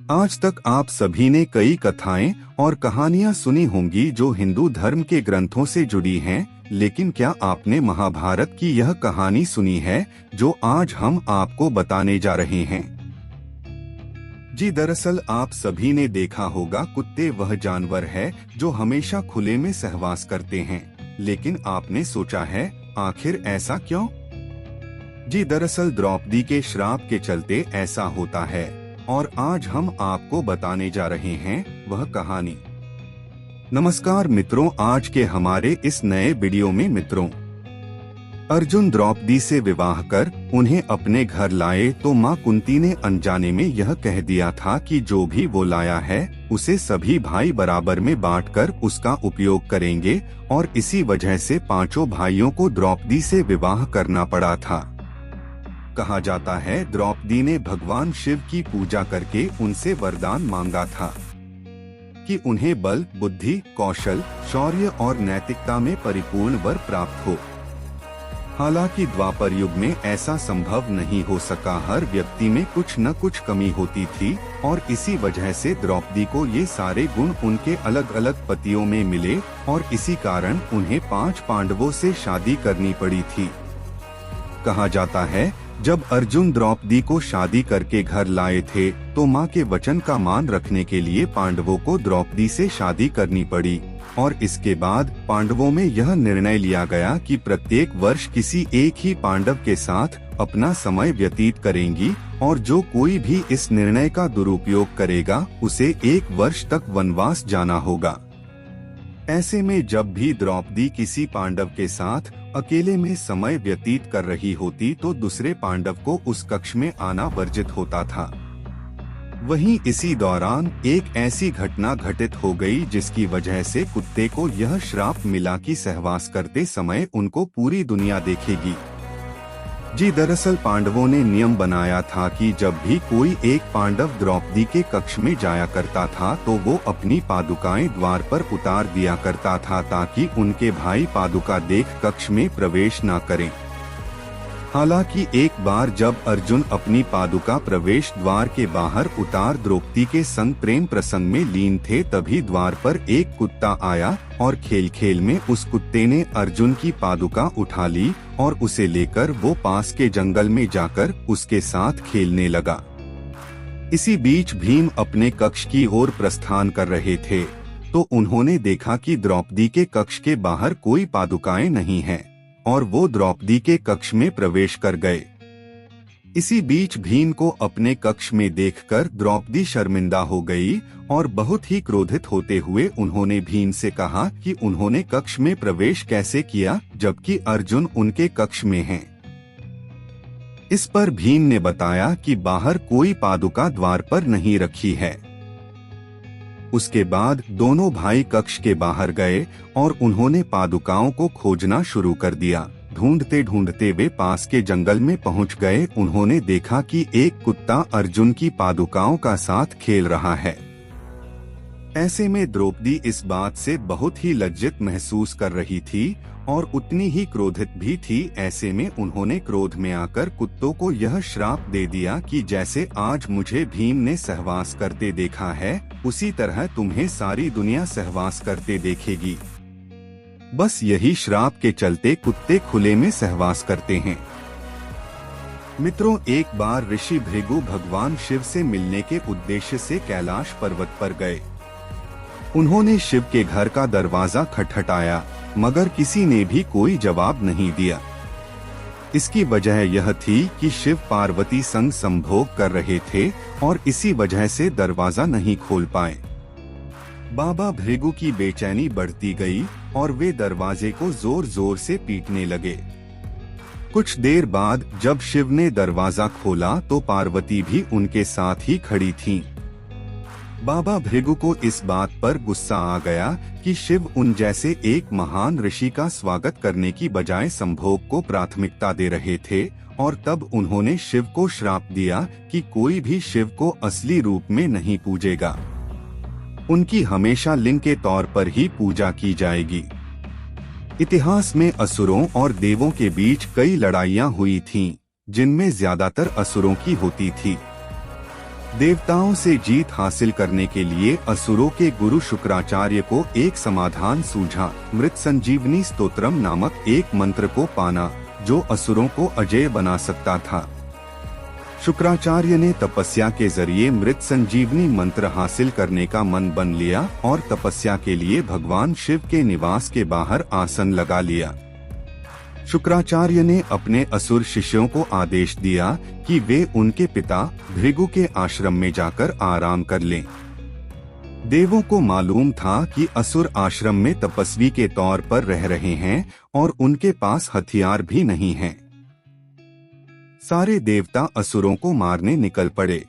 आज तक आप सभी ने कई कथाएं और कहानियां सुनी होंगी जो हिंदू धर्म के ग्रंथों से जुड़ी हैं, लेकिन क्या आपने महाभारत की यह कहानी सुनी है जो आज हम आपको बताने जा रहे हैं? जी दरअसल आप सभी ने देखा होगा, कुत्ते वह जानवर है जो हमेशा खुले में सहवास करते हैं, लेकिन आपने सोचा है आखिर ऐसा क्यों? जी दरअसल द्रौपदी के श्राप के चलते ऐसा होता है और आज हम आपको बताने जा रहे हैं वह कहानी। नमस्कार मित्रों, आज के हमारे इस नए वीडियो में अर्जुन द्रौपदी से विवाह कर उन्हें अपने घर लाए तो मां कुंती ने अनजाने में यह कह दिया था कि जो भी वो लाया है उसे सभी भाई बराबर में बांटकर उसका उपयोग करेंगे, और इसी वजह से पांचों भाइयों को द्रौपदी से विवाह करना पड़ा था। कहा जाता है द्रौपदी ने भगवान शिव की पूजा करके उनसे वरदान मांगा था कि उन्हें बल, बुद्धि, कौशल, शौर्य और नैतिकता में परिपूर्ण वर प्राप्त हो। हालांकि द्वापर युग में ऐसा संभव नहीं हो सका, हर व्यक्ति में कुछ न कुछ कमी होती थी और इसी वजह से द्रौपदी को ये सारे गुण उनके अलग अलग पतियों में मिले और इसी कारण उन्हें 5 पांडवों से शादी करनी पड़ी थी। कहा जाता है जब अर्जुन द्रौपदी को शादी करके घर लाए थे तो मां के वचन का मान रखने के लिए पांडवों को द्रौपदी से शादी करनी पड़ी, और इसके बाद पांडवों में यह निर्णय लिया गया कि प्रत्येक वर्ष किसी एक ही पांडव के साथ अपना समय व्यतीत करेंगी और जो कोई भी इस निर्णय का दुरुपयोग करेगा उसे 1 वर्ष तक वनवास जाना होगा। ऐसे में जब भी द्रौपदी किसी पांडव के साथ अकेले में समय व्यतीत कर रही होती तो दूसरे पांडव को उस कक्ष में आना वर्जित होता था। वहीं इसी दौरान एक ऐसी घटना घटित हो गई जिसकी वजह से कुत्ते को यह श्राप मिला कि सहवास करते समय उनको पूरी दुनिया देखेगी। जी दरअसल पांडवों ने नियम बनाया था कि जब भी कोई एक पांडव द्रौपदी के कक्ष में जाया करता था तो वो अपनी पादुकाएं द्वार पर उतार दिया करता था ताकि उनके भाई पादुका देख कक्ष में प्रवेश न करें। हालांकि एक बार जब अर्जुन अपनी पादुका प्रवेश द्वार के बाहर उतार द्रौपदी के संग प्रेम प्रसंग में लीन थे, तभी द्वार पर एक कुत्ता आया और खेल खेल में उस कुत्ते ने अर्जुन की पादुका उठा ली और उसे लेकर वो पास के जंगल में जाकर उसके साथ खेलने लगा। इसी बीच भीम अपने कक्ष की ओर प्रस्थान कर रहे थे तो उन्होंने देखा कि द्रौपदी के कक्ष के बाहर कोई पादुकाएं नहीं हैं और वो द्रौपदी के कक्ष में प्रवेश कर गए। इसी बीच भीम को अपने कक्ष में देखकर द्रौपदी शर्मिंदा हो गई और बहुत ही क्रोधित होते हुए उन्होंने भीम से कहा कि उन्होंने कक्ष में प्रवेश कैसे किया जबकि अर्जुन उनके कक्ष में हैं। इस पर भीम ने बताया कि बाहर कोई पादुका द्वार पर नहीं रखी है। उसके बाद दोनों भाई कक्ष के बाहर गए और उन्होंने पादुकाओं को खोजना शुरू कर दिया। ढूंढते ढूंढते वे पास के जंगल में पहुंच गए। उन्होंने देखा कि एक कुत्ता अर्जुन की पादुकाओं का साथ खेल रहा है। ऐसे में द्रौपदी इस बात से बहुत ही लज्जित महसूस कर रही थी और उतनी ही क्रोधित भी थी। ऐसे में उन्होंने क्रोध में आकर कुत्तों को यह श्राप दे दिया कि जैसे आज मुझे भीम ने सहवास करते देखा है उसी तरह तुम्हें सारी दुनिया सहवास करते देखेगी। बस यही श्राप के चलते कुत्ते खुले में सहवास करते हैं। मित्रों, एक बार ऋषि भृगु भगवान शिव से मिलने के उद्देश्य से कैलाश पर्वत पर गए। उन्होंने शिव के घर का दरवाजा खटखटाया मगर किसी ने भी कोई जवाब नहीं दिया। इसकी वजह यह थी कि शिव पार्वती संग संभोग कर रहे थे और इसी वजह से दरवाजा नहीं खोल पाए। बाबा भृगु की बेचैनी बढ़ती गई और वे दरवाजे को जोर जोर से पीटने लगे। कुछ देर बाद जब शिव ने दरवाजा खोला तो पार्वती भी उनके साथ ही खड़ी थीं। बाबा भृगु को इस बात पर गुस्सा आ गया कि शिव उन जैसे एक महान ऋषि का स्वागत करने की बजाय संभोग को प्राथमिकता दे रहे थे, और तब उन्होंने शिव को श्राप दिया कि कोई भी शिव को असली रूप में नहीं पूजेगा। उनकी हमेशा लिंग के तौर पर ही पूजा की जाएगी। इतिहास में असुरों और देवों के बीच कई लड़ाइयां हुई थीं, जिनमें ज्यादातर असुरों की होती थी। देवताओं से जीत हासिल करने के लिए असुरों के गुरु शुक्राचार्य को एक समाधान सूझा, मृत संजीवनी स्तोत्रम नामक एक मंत्र को पाना, जो असुरों को अजेय बना सकता था। शुक्राचार्य ने तपस्या के जरिए मृत संजीवनी मंत्र हासिल करने का मन बन लिया और तपस्या के लिए भगवान शिव के निवास के बाहर आसन लगा लिया। शुक्राचार्य ने अपने असुर शिष्यों को आदेश दिया कि वे उनके पिता भृगु के आश्रम में जाकर आराम कर लें। देवों को मालूम था कि असुर आश्रम में तपस्वी के तौर पर रह रहे हैं और उनके पास हथियार भी नहीं हैं। सारे देवता असुरों को मारने निकल पड़े।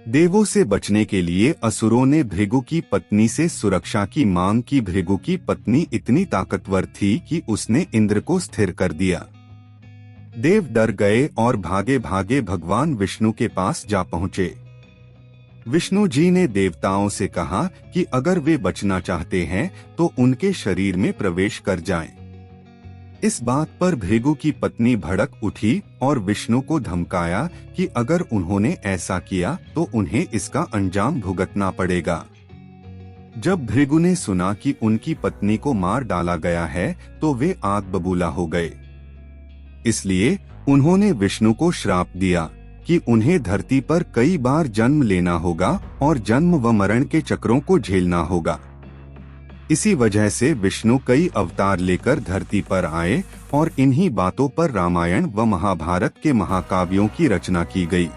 देवों से बचने के लिए असुरों ने भृगु की पत्नी से सुरक्षा की मांग की। भृगु की पत्नी इतनी ताकतवर थी कि उसने इंद्र को स्थिर कर दिया। देव डर गए और भागे भागे भगवान विष्णु के पास जा पहुंचे। विष्णु जी ने देवताओं से कहा कि अगर वे बचना चाहते हैं तो उनके शरीर में प्रवेश कर जाएं। इस बात पर भृगु की पत्नी भड़क उठी और विष्णु को धमकाया कि अगर उन्होंने ऐसा किया तो उन्हें इसका अंजाम भुगतना पड़ेगा। जब भृगु ने सुना कि उनकी पत्नी को मार डाला गया है तो वे आग बबूला हो गए। इसलिए उन्होंने विष्णु को श्राप दिया कि उन्हें धरती पर कई बार जन्म लेना होगा और जन्म व मरण के चक्रों को झेलना होगा। इसी वजह से विष्णु कई अवतार लेकर धरती पर आए और इन्हीं बातों पर रामायण व महाभारत के महाकाव्यों की रचना की गई।